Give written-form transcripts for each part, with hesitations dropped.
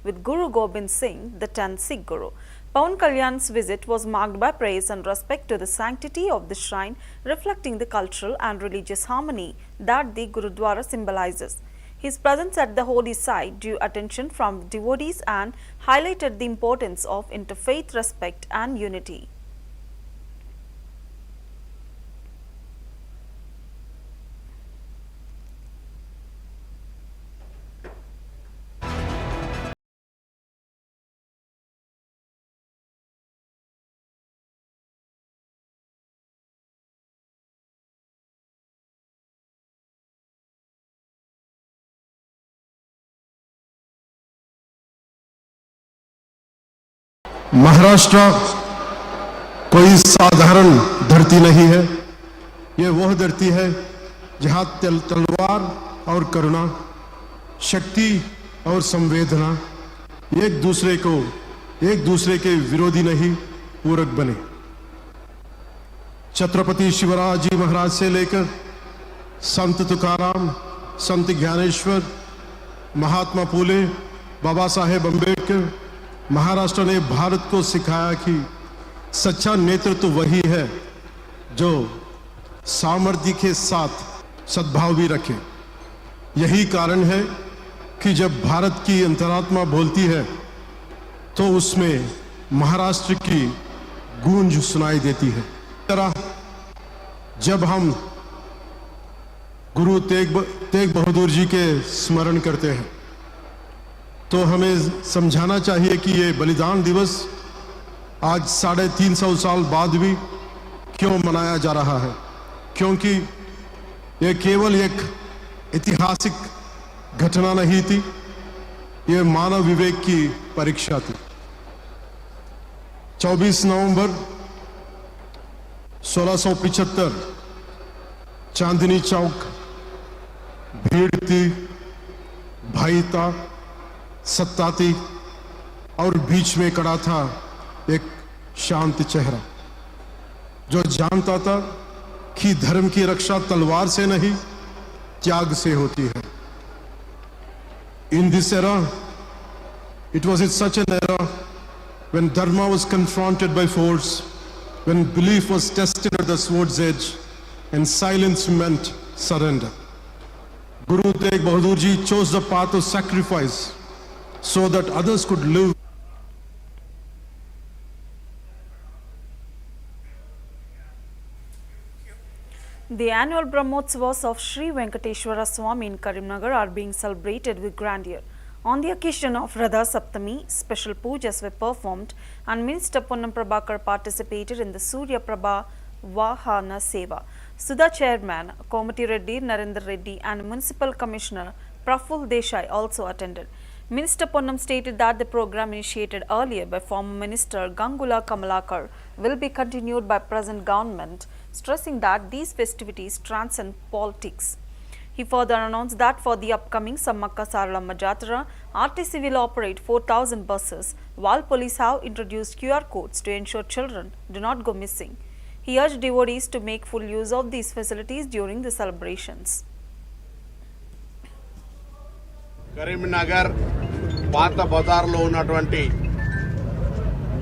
with Guru Gobind Singh, the 10th Sikh Guru. Pawan Kalyan's visit was marked by praise and respect to the sanctity of the shrine, reflecting the cultural and religious harmony that the Gurudwara symbolizes. His presence at the holy site drew attention from devotees and highlighted the importance of interfaith respect and unity. Maharashtra कोई साधारण धरती नहीं है। यह वह धरती है जहां तलवार और करुणा, शक्ति और संवेदना एक दूसरे के विरोधी नहीं पूरक बने। छत्रपति शिवराज जी महाराज से लेकर संत तुकाराम, संत ज्ञानेश्वर, महात्मा फूले, बाबा साहेब अम्बेडकर, महाराष्ट्र ने भारत को सिखाया कि सच्चा नेतृत्व वही है जो सामर्थ्य के साथ सद्भाव भी रखे। यही कारण है कि जब भारत की अंतरात्मा बोलती है तो उसमें महाराष्ट्र की गूंज सुनाई देती है। तरह जब हम गुरु तेग बहादुर जी के स्मरण करते हैं तो हमें समझाना चाहिए कि ये बलिदान दिवस आज 350 साल बाद भी क्यों मनाया जा रहा है, क्योंकि ये केवल एक ऐतिहासिक घटना नहीं थी, ये मानव विवेक की परीक्षा थी। 24 नवंबर 1675 चांदनी चौक भीड़ थी, भय था, सत्ता थी और बीच में खड़ा था एक शांत चेहरा जो जानता था कि धर्म की रक्षा तलवार से नहीं त्याग से होती है। In this era, it was such an era when dharma was confronted by force, when belief was tested at the sword's edge and silence meant surrender. Guru Tegh Bahadur Ji chose the path of sacrifice so that others could live. The annual Brahmotsavas of Sri Venkateshwara Swami in Karimnagar are being celebrated with grandeur. On the occasion of Radha Saptami, special pujas were performed and Minister Ponnam Prabhakar participated in the Surya Prabha Vahana Seva. Sudha Chairman Komati Reddy, Narendra Reddy and Municipal Commissioner Praful Desai also attended. Minister Ponnam stated that the program initiated earlier by former Minister Gangula Kamalakar will be continued by present government, stressing that these festivities transcend politics. He further announced that for the upcoming Sammakka Saralamma Jatara, RTC will operate 4,000 buses, while police have introduced QR codes to ensure children do not go missing. He urged devotees to make full use of these facilities during the celebrations. Karimnagar పాత బజార్లో ఉన్నటువంటి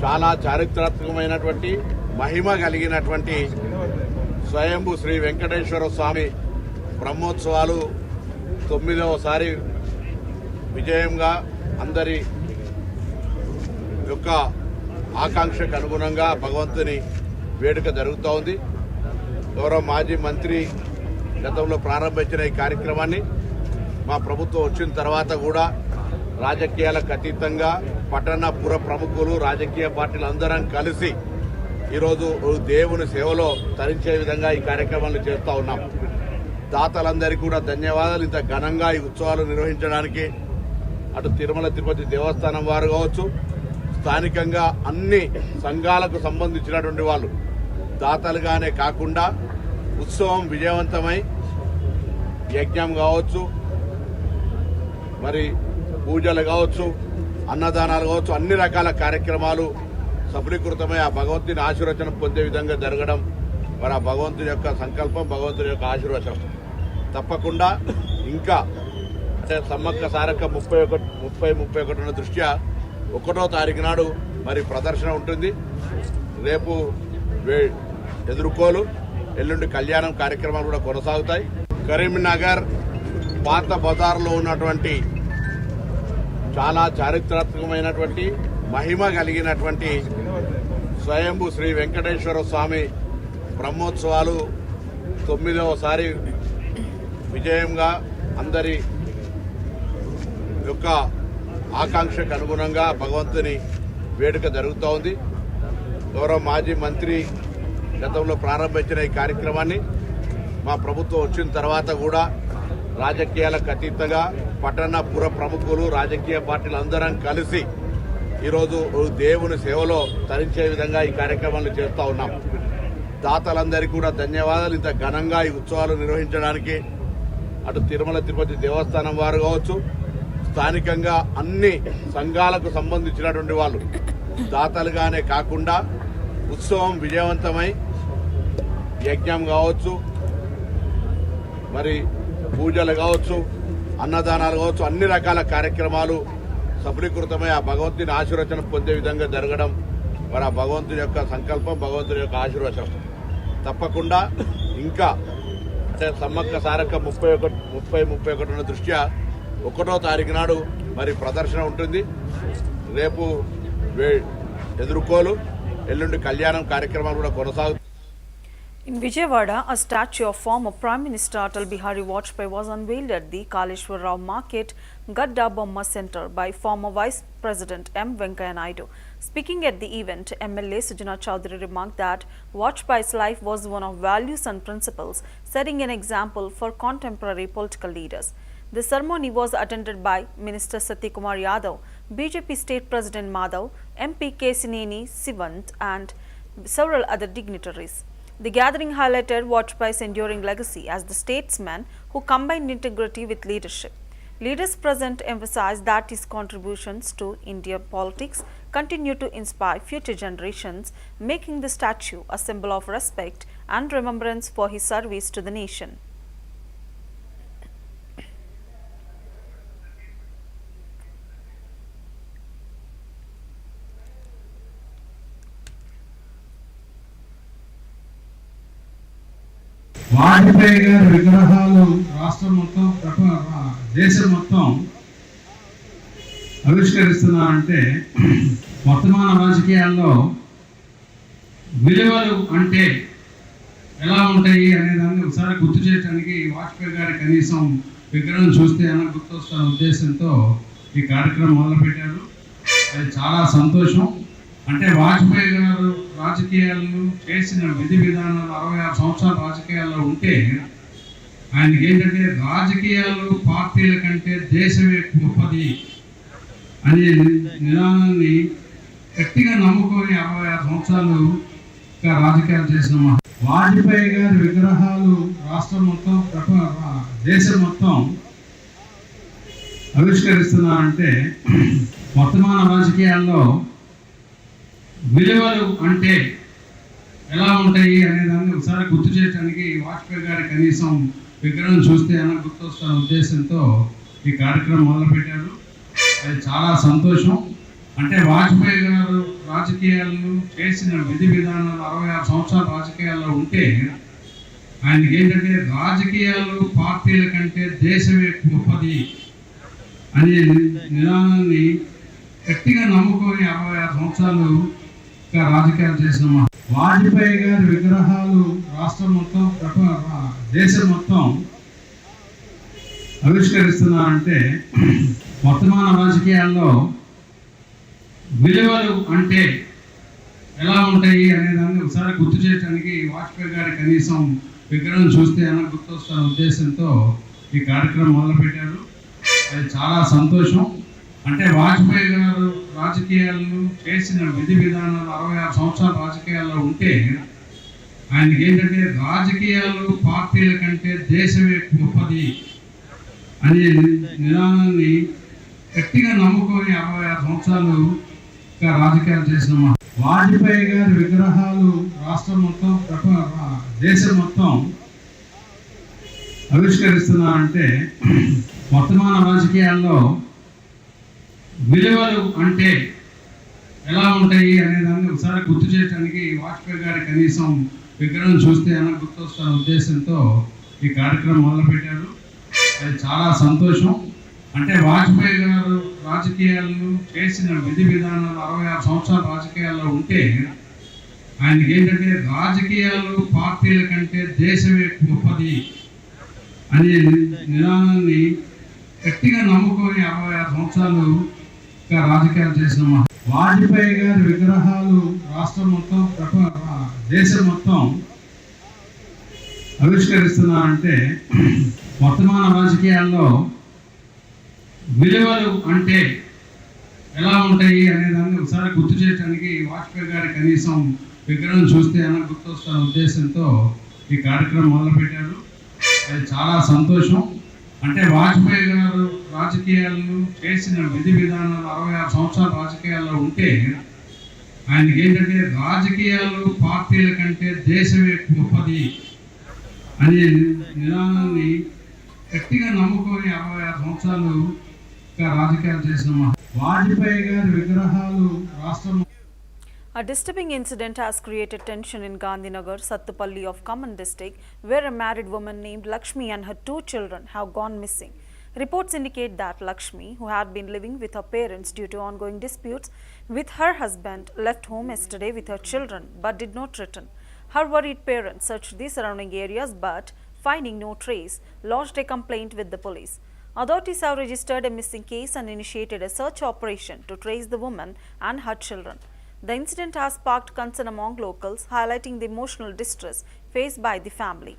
చాలా చారిత్రాత్మకమైనటువంటి మహిమ కలిగినటువంటి స్వయంభూ శ్రీ వెంకటేశ్వర స్వామి బ్రహ్మోత్సవాలు 9వసారి విజయంగా అందరి యొక్క ఆకాంక్షకు అనుగుణంగా భగవంతుని వేడుక జరుగుతూ ఉంది. గౌరవ మాజీ మంత్రి గతంలో ప్రారంభించిన ఈ కార్యక్రమాన్ని మా ప్రభుత్వం వచ్చిన తర్వాత కూడా రాజకీయాలకు అతీతంగా పట్టణ పుర ప్రముఖులు, రాజకీయ పార్టీలు అందరం కలిసి ఈరోజు దేవుని సేవలో తరించే విధంగా ఈ కార్యక్రమాలు చేస్తూ ఉన్నాం. దాతలందరికీ కూడా ధన్యవాదాలు. ఇంత ఘనంగా ఈ ఉత్సవాలు నిర్వహించడానికి అటు తిరుమల తిరుపతి దేవస్థానం వారు కావచ్చు, స్థానికంగా అన్ని సంఘాలకు సంబంధించినటువంటి వాళ్ళు దాతలుగానే కాకుండా ఉత్సవం విజయవంతమై యజ్ఞం కావచ్చు, మరి పూజలు కావచ్చు, అన్నదానాలు కావచ్చు, అన్ని రకాల కార్యక్రమాలు సఫలీకృతమై ఆ భగవంతుని ఆశీర్వచనం పొందే విధంగా జరగడం మరి ఆ భగవంతుని యొక్క సంకల్పం, భగవంతుని యొక్క ఆశీర్వచనం. తప్పకుండా ఇంకా అంటే సమ్మక్క సారక్క 31 దృష్ట్యా 1వ తారీఖు నాడు మరి ప్రదర్శన ఉంటుంది. రేపు ఎదుర్కోలు, ఎల్లుండి కళ్యాణం కార్యక్రమాలు కూడా కొనసాగుతాయి. కరీంనగర్ పాత బజార్లో ఉన్నటువంటి చాలా చారిత్రాత్మకమైనటువంటి మహిమ కలిగినటువంటి స్వయంభూ శ్రీ వెంకటేశ్వర స్వామి బ్రహ్మోత్సవాలు 9వసారి విజయంగా అందరి యొక్క ఆకాంక్షకు అనుగుణంగా భగవంతుని వేడుక జరుగుతూ ఉంది. గౌరవ మాజీ మంత్రి గతంలో ప్రారంభించిన ఈ కార్యక్రమాన్ని మా ప్రభుత్వం వచ్చిన తర్వాత కూడా రాజకీయాలకు అతీతంగా పట్టణ పుర ప్రముఖులు, రాజకీయ పార్టీలు అందరం కలిసి ఈరోజు దేవుని సేవలో తరించే విధంగా ఈ కార్యక్రమాలు చేస్తూ ఉన్నాం. దాతలందరికీ కూడా ధన్యవాదాలు. ఇంత ఘనంగా ఈ ఉత్సవాలు నిర్వహించడానికి అటు తిరుమల తిరుపతి దేవస్థానం వారు కావచ్చు, స్థానికంగా అన్ని సంఘాలకు సంబంధించినటువంటి వాళ్ళు దాతలుగానే కాకుండా ఉత్సవం విజయవంతమై యజ్ఞం కావచ్చు, మరి పూజలు కావచ్చు, అన్నదానాలు కావచ్చు, అన్ని రకాల కార్యక్రమాలు సఫలీకృతమై ఆ భగవంతుని ఆశీర్వచనం పొందే విధంగా జరగడం మరి ఆ భగవంతుని యొక్క సంకల్పం, భగవంతుని యొక్క ఆశీర్వచనం. తప్పకుండా ఇంకా అంటే సమ్మక్క సారక్క 31 దృష్ట్యా 1వ తారీఖు నాడు మరి ప్రదర్శన ఉంటుంది. రేపు ఎదుర్కోలు, ఎల్లుండి కళ్యాణం కార్యక్రమాలు కూడా కొనసాగుతాయి. In Vijayawada, a statue of former Prime Minister Atal Bihari Vajpayee was unveiled at the Kaleshwar Rao Market, Gadda Bomma Center by former Vice President M. Venkaiah Naidu. Speaking at the event, MLA Sujana Chowdhury remarked that Vajpayee's life was one of values and principles, setting an example for contemporary political leaders. The ceremony was attended by Minister Satyakumar Yadav, BJP State President Madhav, MP Kesineni Sivant and several other dignitaries. The gathering highlighted Vajpayee's enduring legacy as the statesman who combined integrity with leadership. Leaders present emphasized that his contributions to Indian politics continue to inspire future generations, making the statue a symbol of respect and remembrance for his service to the nation. Vajpayee గారి విగ్రహాలు రాష్ట్రం మొత్తం, దేశం మొత్తం ఆవిష్కరిస్తున్నారంటే వర్తమాన రాజకీయాల్లో విలువలు అంటే ఎలా ఉంటాయి అనే దాన్ని ఒకసారి గుర్తు చేయడానికి వాజ్పేయి గారి కనీసం విగ్రహం చూస్తే అన్న గుర్తొస్తున్న ఉద్దేశంతో ఈ కార్యక్రమం మొదలుపెట్టారు. అది చాలా సంతోషం. అంటే వాజ్పేయి గారు రాజకీయాలను చేసిన విధి విధానాలు 66 సంవత్సరాల రాజకీయాల్లో ఉంటే ఆయనకి ఏంటంటే రాజకీయాలు పార్టీల కంటే దేశమే గొప్పది అనే నినాదాన్ని గట్టిగా నమ్ముకొని 66 సంవత్సరాలుగా రాజకీయాలు చేసిన వాజ్పేయి గారి విగ్రహాలు రాష్ట్రం మొత్తం, దేశం మొత్తం ఆవిష్కరిస్తున్నారంటే వర్తమాన రాజకీయాల్లో విలువలు అంటే ఎలా ఉంటాయి అనే దాన్ని ఒకసారి గుర్తు చేయడానికి వాజ్పేయి గారి కనీసం విగ్రహం చూస్తే అన్న గుర్తొస్తున్న ఉద్దేశంతో ఈ కార్యక్రమం మొదలుపెట్టారు. అది చాలా సంతోషం. అంటే వాజ్పేయి గారు రాజకీయాలను చేసిన విధి విధానాలు 66 సంవత్సరాల రాజకీయాల్లో ఉంటే ఆయనకి ఏంటంటే రాజకీయాలు పార్టీల కంటే దేశమే గొప్పది అనే నినాదాన్ని గట్టిగా నమ్ముకొని 66 సంవత్సరాలుగా రాజకీయాలు చేసిన వాజ్పేయి గారి విగ్రహాలు రాష్ట్రం మొత్తం, దేశం మొత్తం ఆవిష్కరిస్తున్నారంటే వర్తమాన రాజకీయాల్లో విలువలు అంటే ఎలా ఉంటాయి అనే దాన్ని ఒకసారి గుర్తు చేయడానికి వాజ్పేయి గారి కనీసం విగ్రహం చూస్తే అన్న గుర్తొస్తున్న ఉద్దేశంతో ఈ కార్యక్రమం మొదలుపెట్టారు. అది చాలా సంతోషం. అంటే వాజ్పేయి గారు రాజకీయాలను చేసిన విధి విధానాలు 66 సంవత్సరాల రాజకీయాల్లో ఉంటే ఆయనకి ఏంటంటే రాజకీయాలు పార్టీల కంటే దేశమే గొప్పది అనే నినాదాన్ని గట్టిగా నమ్ముకొని 66 సంవత్సరాలుగా రాజకీయాలు చేసిన వాజ్పేయి గారి విగ్రహాలు రాష్ట్రం మొత్తం, దేశం మొత్తం ఆవిష్కరిస్తున్నారంటే వర్తమాన రాజకీయాల్లో విలువలు అంటే ఎలా ఉంటాయి అనేదాన్ని ఒకసారి గుర్తు చేయడానికి వాజ్పేయి గారి కనీసం విగ్రహం చూస్తే అన్న గుర్తొస్తున్న ఉద్దేశంతో ఈ కార్యక్రమం మొదలుపెట్టారు. అది చాలా సంతోషం. అంటే వాజ్పేయి గారు రాజకీయాలు చేసిన విధి విధానాలు 66 సంవత్సరాల రాజకీయాల్లో ఉంటే ఆయనకి ఏంటంటే రాజకీయాలు పార్టీల కంటే దేశమే గొప్పది అనే నినాదాన్ని గట్టిగా నమ్ముకొని 66 సంవత్సరాలు రాజకీయాలు చేసిన వాజ్పేయి గారి విగ్రహాలు రాష్ట్రం మొత్తం దేశం మొత్తం ఆవిష్కరిస్తున్నారంటే వర్తమాన రాజకీయాల్లో విలువలు అంటే ఎలా ఉంటాయి అనేదాన్ని ఒకసారి గుర్తు చేయడానికి వాజ్పేయి గారి కనీసం విగ్రహం చూస్తే అన్న గుర్తొస్తున్న ఉద్దేశంతో ఈ కార్యక్రమం మొదలుపెట్టారు. అది చాలా సంతోషం. అంటే వాజ్పేయి గారు రాజకీయాలు చేసిన విధి విధానాలు 66 సంవత్సరాల రాజకీయాల్లో ఉంటే ఆయనకి ఏంటంటే రాజకీయాలు పార్టీల కంటే దేశమే గొప్పది అనే నినాదాన్ని గట్టిగా నమ్ముకొని 66 సంవత్సరాలు రాజకీయాలు చేసిన వాజ్పేయి గారి విగ్రహాలు రాష్ట్రం. A disturbing incident has created tension in Gandhinagar, Sattupalli of Khammam district, where a married woman named Lakshmi and her 2 children have gone missing. Reports indicate that Lakshmi, who had been living with her parents due to ongoing disputes with her husband, left home yesterday with her children but did not return. Her worried parents searched the surrounding areas but, finding no trace, lodged a complaint with the police. Authorities have registered a missing case and initiated a search operation to trace the woman and her children. The incident has sparked concern among locals, highlighting the emotional distress faced by the family.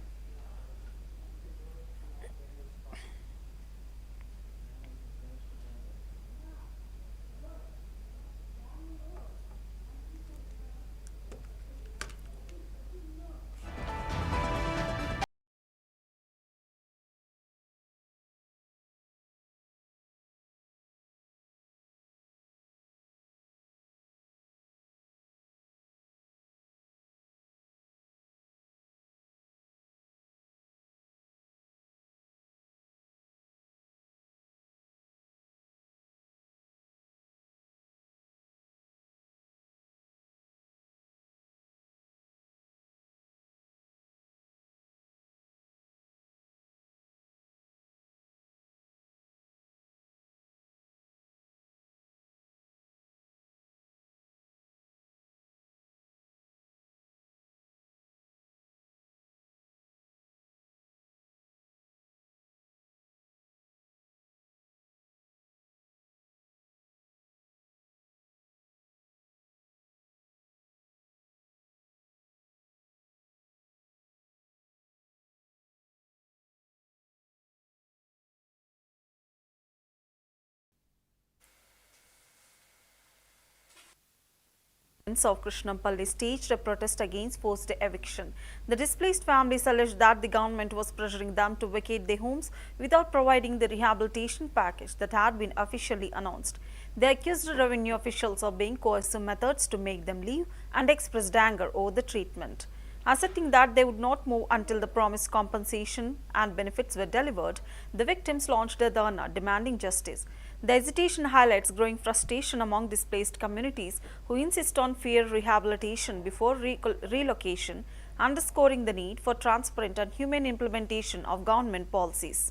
Of Krishnampalli staged a protest against forced eviction. The displaced families alleged that the government was pressuring them to vacate their homes without providing the rehabilitation package that had been officially announced. They accused revenue officials of being coercive methods to make them leave and expressed anger over the treatment. Asserting that they would not move until the promised compensation and benefits were delivered, the victims launched a dharna demanding justice. The agitation highlights growing frustration among displaced communities who insist on fair rehabilitation before relocation, underscoring the need for transparent and humane implementation of government policies.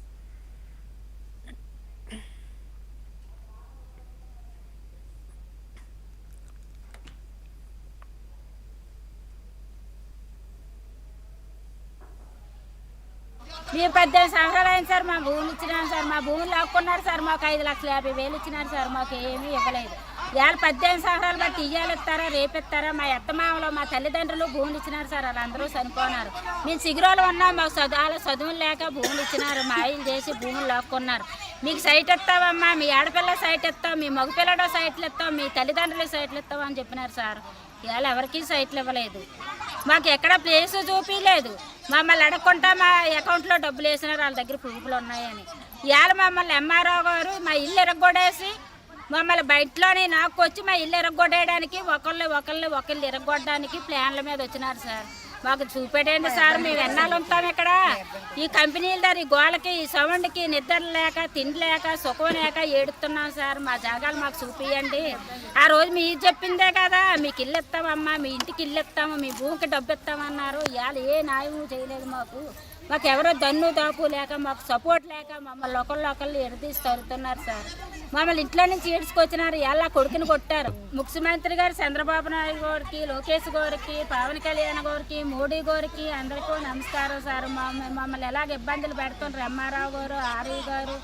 మేము 18 సంవత్సరాలు అయింది sir. మా భూములు ఇచ్చినారు sir. మా భూములు లాక్కున్నారు sir. మాకు 5,50,000 ఇచ్చినారు సార్. మాకు ఏమీ ఇవ్వలేదు. ఇవాళ 18 సంవత్సరాలు బట్టి ఇయ్యాలు ఇస్తారా రేపు ఇస్తారా? మా అత్తమామలు మా తల్లిదండ్రులు భూములు ఇచ్చినారు సార్. వాళ్ళందరూ చనిపోయినారు. మేము సిగిరోలు ఉన్నాం. మాకు చదువులు లేక భూములు ఇచ్చినారు. మా ఆయన చేసి భూములు లాక్కున్నారు. మీకు సైట్ ఇస్తావమ్మా, మీ ఆడపిల్ల సైట్ ఇస్తాం, మీ మగపిల్లడో సైట్లు ఇస్తాం, మీ తల్లిదండ్రులు సైట్లు ఇస్తాం అని చెప్పినారు సార్. ఇవాళ ఎవరికి సైట్లు ఇవ్వలేదు. మాకు ఎక్కడ ప్లేస్ చూపించలేదు. మమ్మల్ని అడగకుండా మా అకౌంట్లో డబ్బులు వేసినారు. వాళ్ళ దగ్గర ప్రూఫ్లు ఉన్నాయని. ఇవాళ మమ్మల్ని ఎంఆర్ఓ గారు మా ఇల్లు ఎరగొడేసి మమ్మల్ని బయటలోని నాకు వచ్చి మా ఇల్లు ఎరగొట్టేయడానికి ఒకళ్ళు ఇరగొట్టడానికి ప్లాన్ల మీద వచ్చినారు సార్. మాకు చూపెట్టండి సార్, మేము ఎన్నాళ్ళు ఉంటాం ఇక్కడ ఈ కంపెనీల దారి ఈ గోళ్ళకి ఈ సౌండ్కి నిద్ర లేక తిండి లేక సుఖం లేక ఏడుస్తున్నాం సార్. మా జాగాలు మాకు చూపియండి. ఆ రోజు మీరు చెప్పిందే కదా, మీకు ఇల్లు ఇస్తామమ్మా, మీ ఇంటికి ఇల్లు ఇస్తాము, మీ భూమికి డబ్బు ఇస్తామన్నారు. ఇవాళ ఏ న్యాయం చేయలేదు మాకు. మాకు ఎవరో దన్ను దాపు లేక మాకు సపోర్ట్ లేక మమ్మల్ని ఒకళ్ళు ఎడదీసి తరుతున్నారు సార్. మమ్మల్ని ఇంట్లో నుంచి ఏడ్చుకొచ్చినారు. ఎలా కొడుకుని కొట్టారు. ముఖ్యమంత్రి గారు చంద్రబాబు నాయుడు గారికి, లోకేష్ గారికి, పవన్ కళ్యాణ్ గారికి, మోడీ గారికి అందరికీ నమస్కారం సార్. మమ్మల్ని ఎలాగ ఇబ్బందులు పెడుతున్నారు ఎంఆర్ఆవు గారు, ఆర్ఈ గారు,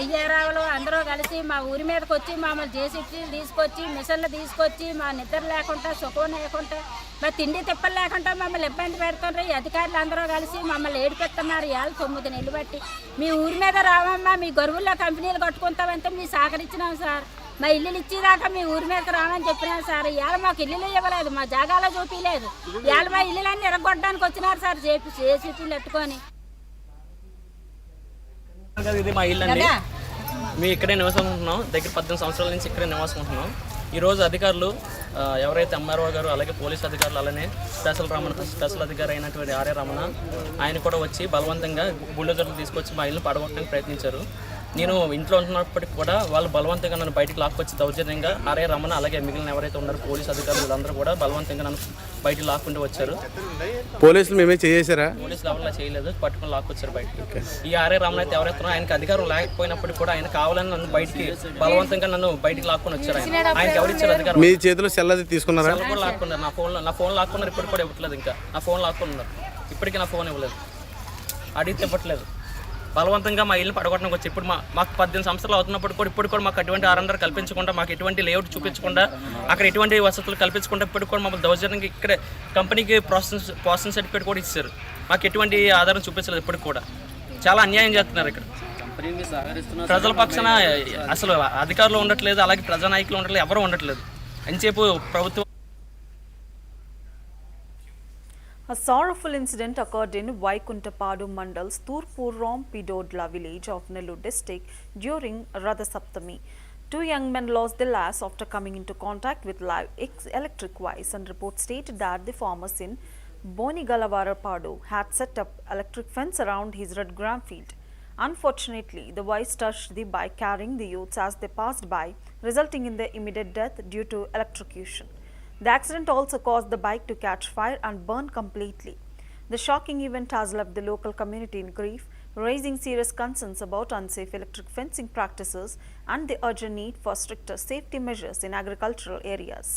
ఈజారావులు అందరూ కలిసి మా ఊరి మీదకి వచ్చి మమ్మల్ని జేసీపీ తీసుకొచ్చి మిషన్లు తీసుకొచ్చి మా నిద్ర లేకుండా సుఖం లేకుండా మా తిండి తిప్పలు లేకుండా మమ్మల్ని ఇబ్బంది పెడుతున్నారు. ఈ అధికారులు అందరూ కలిసి మమ్మల్ని ఏడిపెడుతున్నారు. ఇవాళ 9 నెలలు బట్టి మీ ఊరి మీద రావమ్మా, మీ గొరువుల్లో కంపెనీలు కట్టుకుంటామంటే మీ సహకరించినాం సార్. మా ఇల్లులు ఇచ్చేదాకా మీ ఊరి మీదకి రామని చెప్పినాం సార్. ఇవాళ మాకు ఇల్లులు ఇవ్వలేదు, మా జాగాలో చూపించలేదు. ఇవాళ మా ఇల్లులన్నీ ఎరగొట్టడానికి వచ్చినారు సార్ జేసీపీలు ఎట్టుకొని. ఇది మా ఇల్లు అండి. మేము ఇక్కడే నివాసం ఉంటున్నాం. దగ్గర 18 సంవత్సరాల నుంచి ఇక్కడే నివాసం ఉంటున్నాం. ఈరోజు అధికారులు ఎవరైతే ఎంఆర్ఓ గారు, అలాగే పోలీస్ అధికారులు, అలానే స్పెషల్ అధికారి అయినటువంటి ఆర్ఏ రమణ ఆయన కూడా వచ్చి బలవంతంగా బుల్డోజర్లు తీసుకొచ్చి మా ఇల్లు పడగొట్టడానికి ప్రయత్నించారు. నేను ఇంట్లో ఉంటున్నప్పటికీ కూడా వాళ్ళు బలవంతంగా నన్ను బయటికి లాక్కొచ్చి దౌర్జన్యంగా ఆర్ఏ రమణ అలాగే మిగిలిన ఎవరైతే ఉన్నారో పోలీస్ అధికారులు వీళ్ళందరూ కూడా బలవంతంగా నన్ను బయటికి లాక్కుంటూ వచ్చారు. పోలీసులు మేమే చేసారా? పోలీసులు ఎవరు చేయలేదు, పట్టుకుని లాక్కొచ్చారు బయటికి. ఈ ఆర్ఏ రమణ అయితే ఎవరైతే ఆయనకి అధికారం లేకపోయినప్పటికీ కూడా ఆయన కావాలని నన్ను బయటికి బలవంతంగా నన్ను బయటికి లాక్కొని వచ్చారు. ఆయనకి ఎవరు ఇచ్చారు అధికారం? మీ చేతిలో సెల్ అది తీసుకున్నారా? సెల్ కూడా లాక్కున్నారు. నా ఫోన్ లాక్కున్నారు. ఇప్పటికి కూడా ఇవ్వట్లేదు. ఇంకా నా ఫోన్ లాక్కున్నారు. ఇప్పటికీ నా ఫోన్ ఇవ్వలేదు, అడిగితే ఇవ్వట్లేదు. బలవంతంగా మా ఇల్లు పడగొట్టడానికి వచ్చి ఇప్పుడు మాకు 18 సంవత్సరాలు అవుతున్నప్పుడు కూడా ఇప్పుడు కూడా మాకు ఎటువంటి ఆర్ఎండ్ఆర్ కల్పించకుండా, మాకు ఎటువంటి లేఅవుట్ చూపించకుండా, అక్కడ ఎటువంటి వసతులు కల్పించకుండా ఇప్పటికి కూడా మమ్మల్ని దౌర్జన్యంగా ఇక్కడే కంపెనీకి ప్రాసెసింగ్ సర్టిఫికేట్ కూడా ఇచ్చారు. మాకు ఎటువంటి ఆధారం చూపించలేదు. ఇప్పటికి కూడా చాలా అన్యాయం చేస్తున్నారు. ఇక్కడ ప్రజల పక్షాన అసలు అధికారులు ఉండట్లేదు, అలాగే ప్రజానాయకులు ఉండట్లేదు, ఎవరు ఉండట్లేదు. అంచేపు ప్రభుత్వం. A sorrowful incident occurred in Vaikuntapadu Mandal's Turpuram Pidodla village of Nellore district during Radha Saptami. 2 young men lost their lives after coming into contact with live electric wires, and reports stated that the farmers in Bonigalavarapadu had set up electric fence around his red gram field. Unfortunately, the wires touched the bike carrying the youths as they passed by, resulting in their immediate death due to electrocution. The accident also caused the bike to catch fire and burn completely. The shocking event has left the local community in grief, raising serious concerns about unsafe electric fencing practices and the urgent need for stricter safety measures in agricultural areas.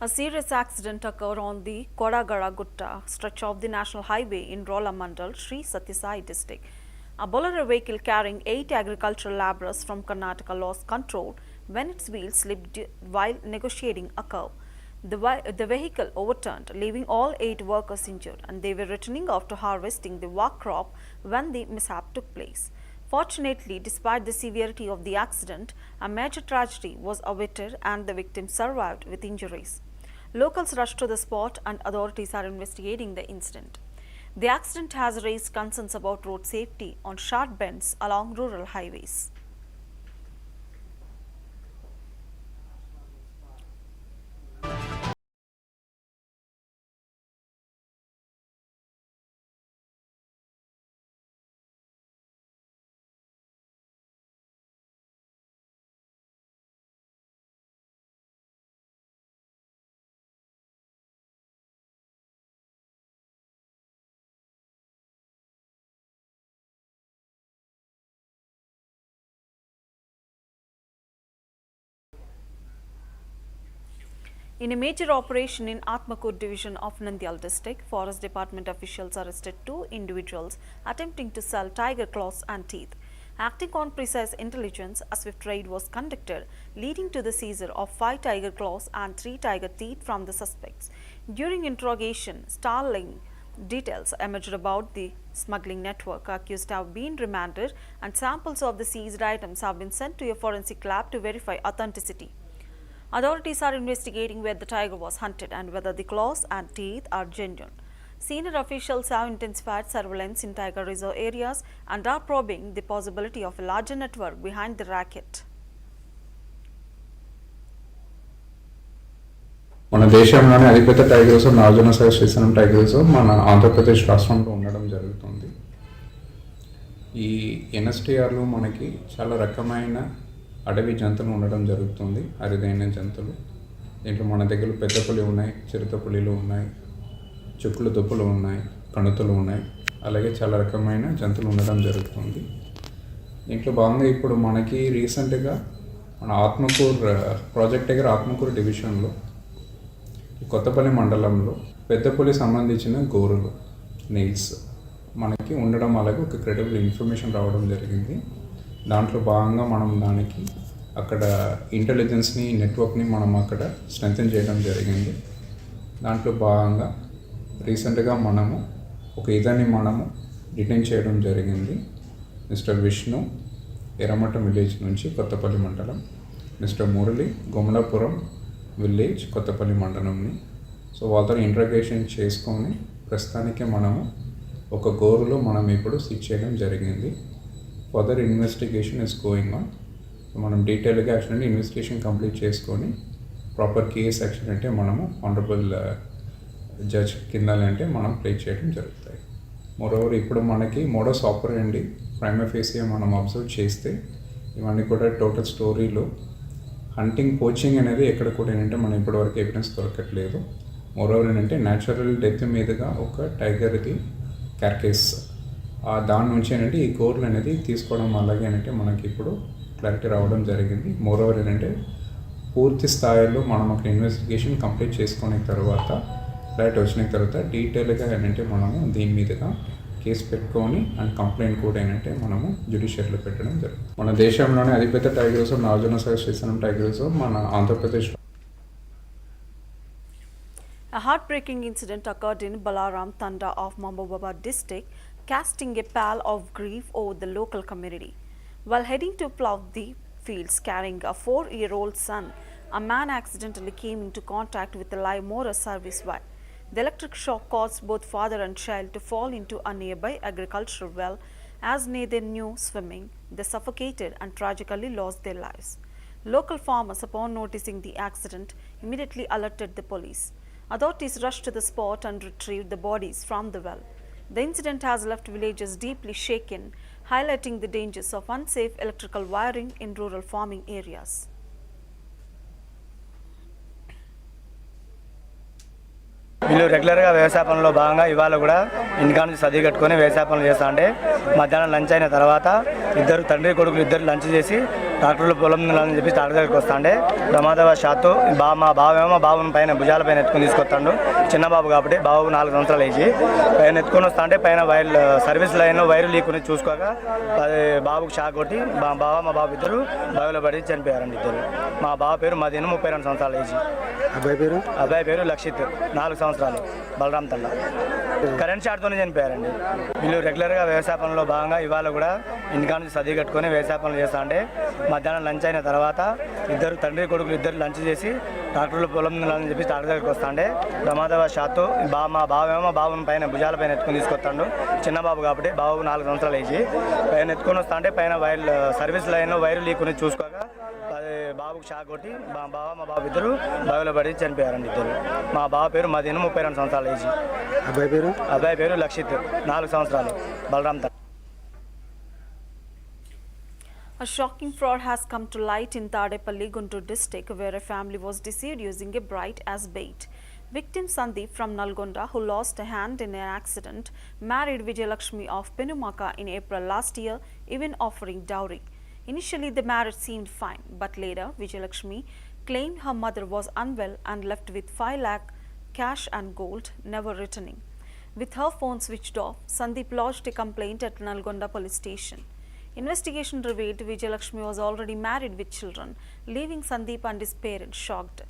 A serious accident occurred on the Kodagara Gutta stretch of the National Highway in Rola Mandal, Sri Sathya Sai district. A bolero vehicle carrying 8 agricultural labourers from Karnataka lost control when its wheels slipped while negotiating a curve. The vehicle overturned, leaving all 8 workers injured, and they were returning after harvesting the work crop when the mishap took place. Fortunately, despite the severity of the accident, a major tragedy was averted and the victims survived with injuries. Locals rushed to the spot and authorities are investigating the incident. The accident has raised concerns about road safety on sharp bends along rural highways. In a major operation in Atmakur division of Nandyal district, Forest Department officials arrested 2 individuals attempting to sell tiger claws and teeth. Acting on precise intelligence, a swift raid was conducted, leading to the seizure of 5 tiger claws and 3 tiger teeth from the suspects. During interrogation, startling details emerged about the smuggling network. Accused have been remanded and samples of the seized items have been sent to a forensic lab to verify authenticity. Authorities are investigating where the tiger was hunted and whether the claws and teeth are genuine. Senior officials have intensified surveillance in tiger reserve areas and are probing the possibility of a larger network behind the racket. మన దేశంలోనే అతిపెద్ద tiger reserve Nagarjuna Sagar Srisailam tiger reserve మన ఆంధ్రప్రదేశ్ రాష్ట్రంలో ఉండడం జరుగుతుంది. ఈ ఎన్ఎస్టీఆర్లో మనకి చాలా రకమైన అడవి జంతువులు ఉండడం జరుగుతుంది, అరుదైన జంతువులు. దీంట్లో మన దగ్గర పెద్ద పులి ఉన్నాయి, చిరుత పులిలు ఉన్నాయి, చుక్కులు దుప్పులు ఉన్నాయి, కణుతులు ఉన్నాయి, అలాగే చాలా రకమైన జంతువులు ఉండడం జరుగుతుంది. దీంట్లో భాగంగా ఇప్పుడు మనకి రీసెంట్గా మన ఆత్మకూర్ ప్రాజెక్ట్ దగ్గర ఆత్మకూరు డివిజన్లో కొత్తపల్లి మండలంలో పెద్ద పులి సంబంధించిన గోరులు నెయిల్స్ మనకి ఉండడం, అలాగే ఒక క్రెడిబుల్ ఇన్ఫర్మేషన్ రావడం జరిగింది. దాంట్లో భాగంగా మనం దానికి అక్కడ ఇంటెలిజెన్స్ని నెట్వర్క్ని మనం అక్కడ స్ట్రెంథెన్ చేయడం జరిగింది. దాంట్లో భాగంగా రీసెంట్గా మనము ఒక ఇతన్ని మనము డిటైన్ చేయడం జరిగింది. మిస్టర్ విష్ణు ఎర్రమఠం విలేజ్ నుంచి కొత్తపల్లి మండలం, మిస్టర్ మురళి గుమలాపురం విలేజ్ కొత్తపల్లి మండలంని. సో వాళ్ళతో ఇంట్రాగేషన్ చేసుకొని ప్రస్తుతానికి మనము ఒక గోరులో మనం ఇప్పుడు సీజ్ చేయడం జరిగింది. Further investigation is going on. మనం డీటెయిల్గా యాక్చువల్లీ ఇన్వెస్టిగేషన్ కంప్లీట్ చేసుకొని ప్రాపర్ కేస్ యాక్షన్ అంటే మనము ఆనరబుల్ జడ్జ్ కింద అంటే మనం ప్లే చేయడం జరుగుతాయి. మోరోవర్ ఇప్పుడు మనకి మోడస్ ఆపరెండి ప్రైమా ఫేసియా మనం అబ్జర్వ్ చేస్తే ఇవన్నీ కూడా టోటల్ స్టోరీలో హంటింగ్ పోచింగ్ అనేది ఎక్కడ కూడా ఏంటంటే మనం ఇప్పటివరకు ఎవిడెన్స్ దొరకట్లేదు. మోరోవర్ ఏంటంటే న్యాచురల్ డెత్ మీదుగా ఒక టైగర్ది క్యార్కేస్ దాని నుంచి ఏంటంటే ఈ గోర్లు అనేది తీసుకోవడం అలాగే అంటే మనకి ఇప్పుడు క్లారిటీ రావడం జరిగింది. మోరోవర్ ఏంటంటే పూర్తి స్థాయిలో మనం ఒక ఇన్వెస్టిగేషన్ కంప్లీట్ చేసుకున్న తర్వాత క్లారిటీ వచ్చిన తర్వాత డీటెయిల్గా ఏంటంటే మనము దీని మీదుగా కేసు పెట్టుకొని అండ్ కంప్లైంట్ కూడా ఏంటంటే మనము జ్యుడిషియరీలో పెట్టడం జరుగుతుంది. మన దేశంలోనే అతిపెద్ద tiger reserve Nagarjuna Sagar Srisailam tiger reserve మన Andhra Pradesh. A heartbreaking incident occurred in Balaram Tanda of Mahbubabad district, casting a pall of grief over the local community. While heading to plough the fields carrying a 4-year-old son, a man accidentally came into contact with a live motor service wire. The electric shock caused both father and child to fall into a nearby agricultural well. As neither knew swimming, they suffocated and tragically lost their lives. Local farmers, upon noticing the accident, immediately alerted the police. Authorities rushed to the spot and retrieved the bodies from the well. The incident has left villagers deeply shaken, highlighting the dangers of unsafe electrical wiring in rural farming areas. వీళ్ళు రెగ్యులర్గా వ్యవసాయ పనుల్లో భాగంగా ఇవాళ కూడా ఇంటికా నుంచి సర్ది కట్టుకొని వ్యవసాయ పనులు చేస్తా అంటే మధ్యాహ్నం లంచ్ అయిన తర్వాత తండ్రి కొడుకులు ఇద్దరు లంచ్ చేసి ట్రాక్టర్లు పొలం అని చెప్పి ట్రాక్టర్ దగ్గరికి వస్తాండే ప్రమాదవశాత్తు మా బావేమో బాబుని పైన భుజాల పైన ఎత్తుకొని తీసుకొస్తాడు. చిన్న బాబు కాబట్టి బాబు 4 సంవత్సరాలు వేసి పైన ఎత్తుకొని వస్తా అంటే పైన వైర్ సర్వీస్ లైన్లో వైరు లీకుని చూసుకోక బాబుకు షాక్ కొట్టి మా బాబు ఇద్దరు బావిలో పడి చనిపోయారండి. ఇద్దరు. మా బాబు పేరు మదీను 32 సంవత్సరాలు వేసి, అబ్బాయి పేరు లక్షిత్ 4 సంవత్సరాలు, బలరాం తండ. కరెంట్ షాట్తోనే చనిపోయారండి. వీళ్ళు రెగ్యులర్గా వ్యవసాయ పనుల్లో భాగంగా ఇవాళ కూడా ఇంటికా నుంచి సర్ది కట్టుకొని వ్యవసాయ పనులు చేస్తా అంటే మధ్యాహ్నం లంచ్ అయిన తర్వాత తండ్రి కొడుకులు ఇద్దరు లంచ్ చేసి ట్రాక్టర్లు పొలం అని చెప్పి ట్రాక్టర్ దగ్గరికి వస్తాండే ప్రమాదవశాత్తు మా బావేమో బాబుని పైన భుజాల పైన ఎత్తుకొని తీసుకొస్తాడు. చిన్న బాబు కాబట్టి బాబు 4 సంవత్సరాలు వేసి పైన ఎత్తుకొని వస్తా అంటే పైన వైర్ సర్వీస్ లైన్లో వైరు లీకుని చూసుకోక బాబుకు షాక్ కొట్టి మా బాబు ఇద్దరు బావిలో పడి చనిపోయారండి. ఇద్దరు. మా బాబు పేరు మదీను 32 సంవత్సరాలు వేసి, అబ్బాయి పేరు లక్షిత్ 4 సంవత్సరాలు, బలరాం తండ. A shocking fraud has come to light in Tadepalli, Guntur district, where a family was deceived using a bride as bait. Victim Sandeep from Nalgonda, who lost a hand in an accident, married Vijayalakshmi of Penumaka in April last year, even offering dowry. Initially, the marriage seemed fine, but later Vijayalakshmi claimed her mother was unwell and left with 5 lakh cash and gold, never returning. With her phone switched off, Sandeep lodged a complaint at Nalgonda police station. Investigation revealed Vijayalakshmi was already married with children, leaving Sandeep and his parents shocked.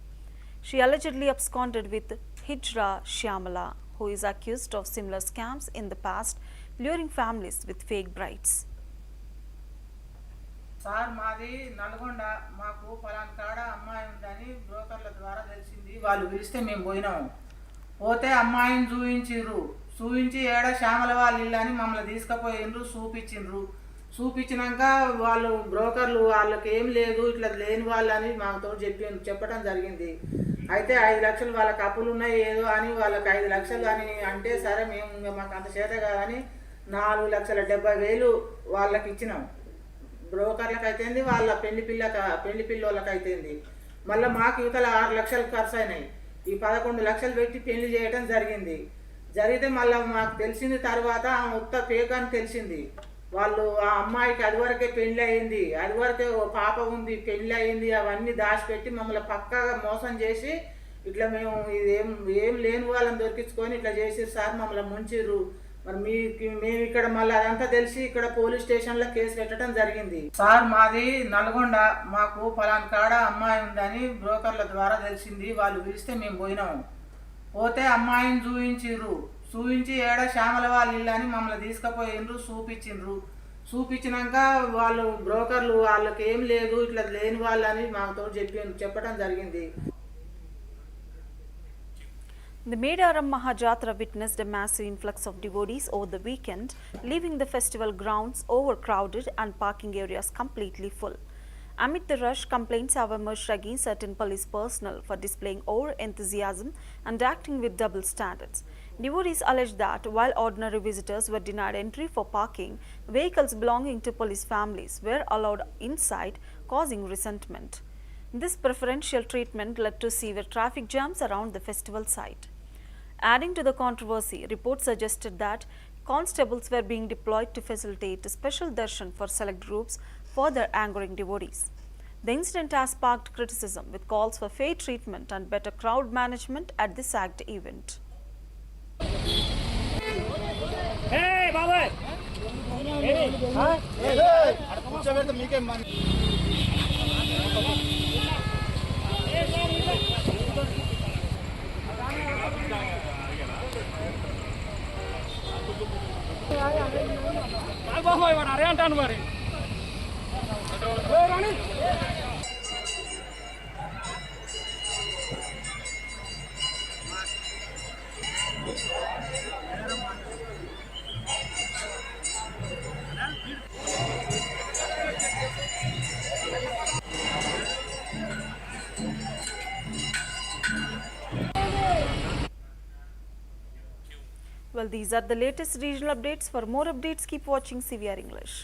She allegedly absconded with Hijra Shyamala, who is accused of similar scams in the past, luring families with fake brides. Sir మాది నల్గొండ. మాకు పలానా కాడ అమ్మాయి ఉందని బ్రోకర్ల ద్వారా తెలిసింది. వాళ్ళు పిలిస్తే మేము పోయినాము. పోతే అమ్మాయిని చూపించి ఏడ శ్యామల వాళ్ళ ఇల్లు అని మమ్మల్ని తీసుకుపోయిండ్రు, చూపించినాక వాళ్ళు బ్రోకర్లు వాళ్ళకి ఏం లేదు ఇట్లా లేని వాళ్ళని మాతో చెప్పడం జరిగింది. అయితే 5 లక్షలు వాళ్ళకి అప్పులు ఉన్నాయి ఏదో అని వాళ్ళకి 5 లక్షలు అని అంటే సరే మేము మాకు అంత చేత కాదని 4,70,000 వాళ్ళకి ఇచ్చినాం. బ్రోకర్లకు అయితేంది, వాళ్ళ పెళ్లి పిల్లోళ్ళకి అయితేంది. మళ్ళీ మాకు ఇవతల 6 లక్షలు ఖర్చు అయినాయి. ఈ 11 లక్షలు పెట్టి పెళ్లి చేయడం జరిగితే మళ్ళీ మాకు తెలిసింది తర్వాత ఉత్త పేక అని తెలిసింది. వాళ్ళు ఆ అమ్మాయికి అదివరకే పెళ్లి అయింది, అదివరకే పాప ఉంది, పెళ్లి అయింది, అవన్నీ దాచిపెట్టి మమ్మల్ని పక్కాగా మోసం చేసి ఇట్లా మేము ఏం లేని వాళ్ళని దొరికించుకొని ఇట్లా చేసి సార్ మమ్మల్ని ముంచిర్రు. మరి మేము ఇక్కడ మళ్ళీ అదంతా తెలిసి ఇక్కడ పోలీస్ స్టేషన్లో కేసు పెట్టడం జరిగింది. సార్ మాది నల్గొండ. మాకు పలానా కాడ అమ్మాయి ఉందని బ్రోకర్ల ద్వారా తెలిసింది. వాళ్ళు పిలిస్తే మేము పోయినాము. పోతే అమ్మాయిని చూపించి ఏడ శ్యామల వాళ్ళ ఇల్లు అని మమ్మల్ని తీసుకుపోయిండ్రు, చూపించినాక వాళ్ళు బ్రోకర్లు వాళ్ళకి ఏం లేదు ఇట్లా లేని వాళ్ళని మాతో చెప్పడం జరిగింది. The Medaram Mahajatra witnessed a massive influx of devotees over the weekend, leaving the festival grounds overcrowded and parking areas completely full. Amid the rush, complaints have emerged against certain police personnel for displaying over-enthusiasm and acting with double standards. Devotees allege that while ordinary visitors were denied entry for parking, vehicles belonging to police families were allowed inside, causing resentment. This preferential treatment led to severe traffic jams around the festival site. Adding to the controversy, reports suggested that constables were being deployed to facilitate special darshan for select groups, further angering devotees. The incident has sparked criticism with calls for fair treatment and better crowd management at the SAGD event. Hey, Baba! Hey! Huh? Hey! అరే అంటాను మరి Well, these are the latest regional updates. For more updates, keep watching CVR English.